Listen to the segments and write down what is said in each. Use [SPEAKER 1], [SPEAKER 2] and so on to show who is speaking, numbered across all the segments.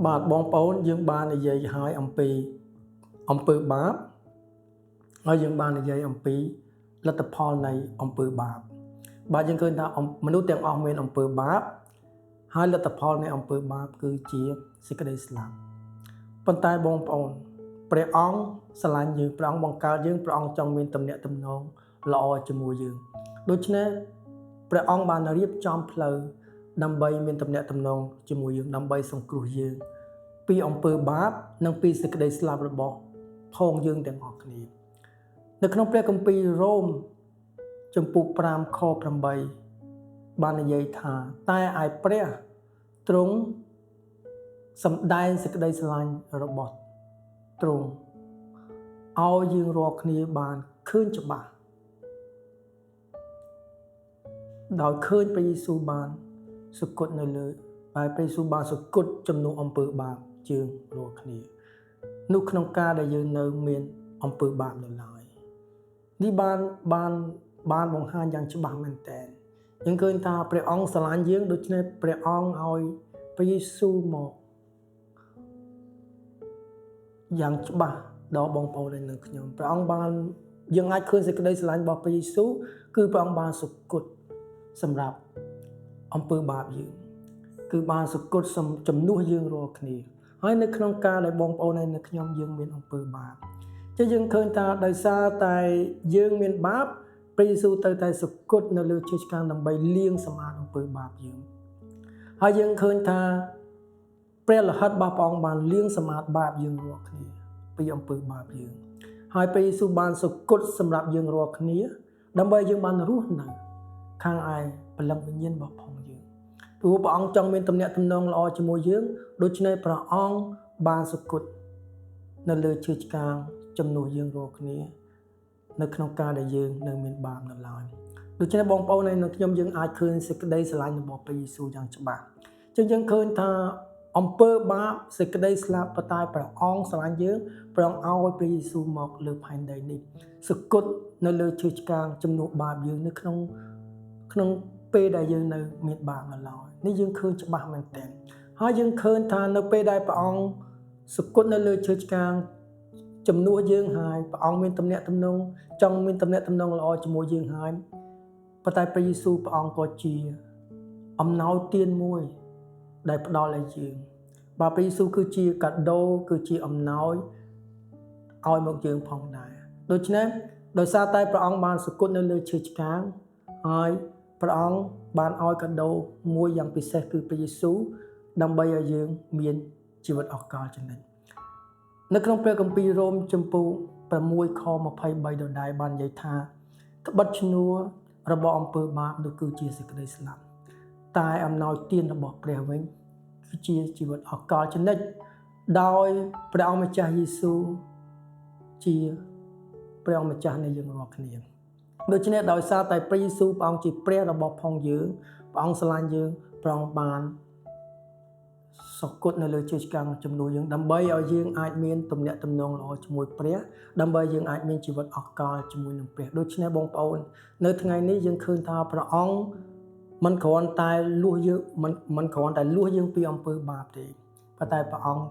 [SPEAKER 1] បាទបងប្អូនយើងបាននិយាយឲ្យអំពីអំពើបាបហើយយើងបាននិយាយអំពីលទ្ធផលនៃអំពើបាបបាទយើងឃើញថាមនុស្សទាំងអស់មានអំពើបាបហើយលទ្ធផលនៃអំពើបាបគឺជាសេចក្តីស្លាប់ប៉ុន្តែបងប្អូនព្រះអង្គស្រឡាញ់យើងព្រះអង្គបង្កើតយើងព្រះអង្គចង់មានទំនាក់ទំនងល្អជាមួយយើងដូច្នេះព្រះអង្គបានរៀបចំផ្លូវដើម្បីមានទំនាក់ទំនងជាមួយយើងដើម្បីសង្គ្រោះយើងពីអំពើបាបនិងពីសេចក្តីស្លាប់របស់ផងយើងទាំងអស់គ្នានៅក្នុងព្រះគម្ពីររ៉ូមចំពុក5ខ8បាននិយាយថាតែឯព្រះទ្រង់សម្ដែងសេចក្តីស្រឡាញ់របស់ទ្រង់ឲ្យយើងរាល់គ្នាបានឃើញច្បាស់ដោយឃើញព្រះយេស៊ូវបានសុគតនៅលើហើយព្រះយេស៊ូវបានសុគតជំនួសអំពើបាបយើងរាល់គ្នានោះក្នុងការដែលយើងនៅមានអំពើបាបនៅឡើយនេះបានបង្ហាញយ៉ាងច្បាស់មែនទែនយើងឃើញថាព្រះអង្គស្រឡាញ់យើងដូច្នេះព្រះអង្គឲ្យព្រះយេស៊ូវមកយ៉ាងច្បាស់ដល់បងប្អូននៅខ្ញុំព្រះអង្គបានយើងអាចឃើញសេចក្តីស្រឡាញ់របស់ព្រះយេស៊ូវគឺព្រះអង្គបានសុគតសម្រាប់អំពើបាបយើងគឺបានសុគតជំនួសយើងរាល់គ្នាហើយនៅក្នុងការដែលបងប្អូននៅខ្ញុំយើងមានអំពើបាបចឹងយើងឃើញថាដោយសារតែយើងមានបាបព្រះយេស៊ូវទៅតែសុគតនៅលើឈើឆ្កាងដើម្បីលាងសម្អាតអំពើបាបយើងហើយយើងឃើញថាព្រះលិខិតរបស់ព្រះអង្គបានលាងសម្អាតបាបយើងរាល់គ្នាពីអំពើបាបយើងហើយព្រះយេស៊ូវបានសុគតសម្រាប់យើងរាល់គ្នាដើម្បីយើងបានរស់នៅខាងឯព្រលឹងវិញ្ញាណរបស់ផងយើងព្រោះព្រះអង្គចង់មានទំនាក់ទំនងល្អជាមួយយើងដូច្នេះព្រះអង្គបានសុគតនៅលើឈើឆ្កាងជំនួសយើងរាល់គ្នានៅក្នុងការដែលយើងនៅមានបាបនៅឡើយដូច្នេះបងប្អូននៅខ្ញុំយើងអាចឃើញសេចក្តីស្រឡាញ់របស់ព្រះយេស៊ូវយ៉ាងច្បាស់ចឹងយើងឃើញថាអំពើបាបសេចក្តីស្លាប់ប៉ុន្តែព្រះអង្គស្រឡាញ់យើងព្រះអង្គឲ្យព្រះយេស៊ូវមកលើផែនដីនេះសុគតនៅលើឈើឆ្កាងជំនួសបាបយើងនៅក្នុងពេលដែលយើងនៅមានបាបនៅឡើយនេះយើងឃើញច្បាស់មែនទែនហើយយើងឃើញថានៅពេលដែលព្រះអង្គសុគតនៅលើឈើឆ្កាងជំនួសយើងហើយព្រះអង្គមានទំនាក់ទំនងចង់មានទំនាក់ទំនងល្អជាមួយយើងហើយប៉ុន្តែព្រះយេស៊ូវព្រះអង្គក៏ជាអំណោយទានមួយដែលផ្ដល់ឲ្យយើងបាទព្រះយេស៊ូវគឺជាកាដូគឺជាអំណោយឲ្យមកយើងផងដែរដូច្នេះដោយសារតែព្រះអង្គបានសុគតនៅលើឈើឆ្កាងហើយព្រះអង្គបានឲ្យកាដូមួយយ៉ាងពិសេសគឺព្រះយេស៊ូវដើម្បីឲ្យយើងមានជីវិតអស់កលចំណេញនៅក្នុងព្រះគម្ពីររ៉ូមចំពោះ6ខ23ដដែលបាននិយាយថាក្បិតឈ្នួលរបស់អំពើបាបនោះគឺជាសេចក្តីស្លាប់តែអំណោយទានរបស់ព្រះវិញគឺជាជីវិតអស់កលចំណេញដោយព្រះអង្គម្ចាស់យេស៊ូវជាព្រះអង្គម្ចាស់នៃយើងរាល់គ្នាដូច្នេះដោយសារតែព្រះយេស៊ូវព្រះអង្គជាព្រះរបស់ផងយើងព្រះអង្គស្រឡាញ់យើងព្រះអង្គបានសុគតនៅលើឈើឆ្កាងជំនួសយើងដើម្បីឲ្យយើងអាចមានទំនាក់ទំនងល្អជាមួយព្រះដើម្បីយើងអាចមានជីវិតអស់កលជាមួយនឹងព្រះដូច្នេះបងប្អូននៅថ្ងៃនេះយើងឃើញថាព្រះអង្គមិនគ្រាន់តែលួសយើងមិនគ្រាន់តែលួសយើងពីអំពើបាបទេប៉ុន្តែព្រះអង្គ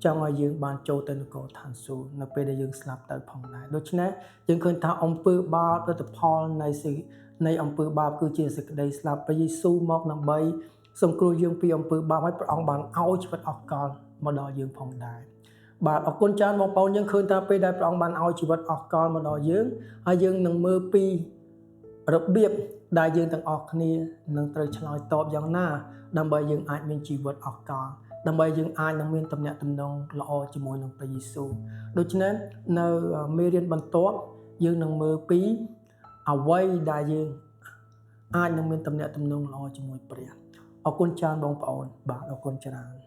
[SPEAKER 1] ចង់ឲ្យយើងបានចូលទៅនគរឋានសួគ៌នៅពេលដែលយើងស្លាប់ទៅផងដែរដូច្នេះយើងឃើញថាអំពើបាបលទ្ធផលនៃអំពើបាបគឺជាសេចក្តីស្លាប់ព្រះយេស៊ូវមកដើម្បីសង្គ្រោះយើងពីអំពើបាបហើយព្រះអង្គបានឲ្យជីវិតអស់កលមកដល់យើងផងដែរបាទអរគុណច្រើនបងប្អូនយើងឃើញថាពេលដែលព្រះអង្គបានឲ្យជីវិតអស់កលមកដល់យើងហើយយើងនឹងមើលពីរបៀបដែលយើងទាំងអស់គ្នានឹងត្រូវឆ្លើយតបយ៉ាងណាដើម្បីយើងអាចមានជីវិតអស់កលដើម្បីយើងអាចនឹងមានទំនាក់ទំនងល្អជាមួយនឹងព្រះយេស៊ូវដូច្នេះនៅមេរៀនបន្ទាប់យើងនឹងមើលពីអ្វីដែលយើងអាចនឹងមានទំនាក់ទំនងល្អជាមួយព្រះអរគុណច្រើនបងប្អូនបាទអរគុណច្រើន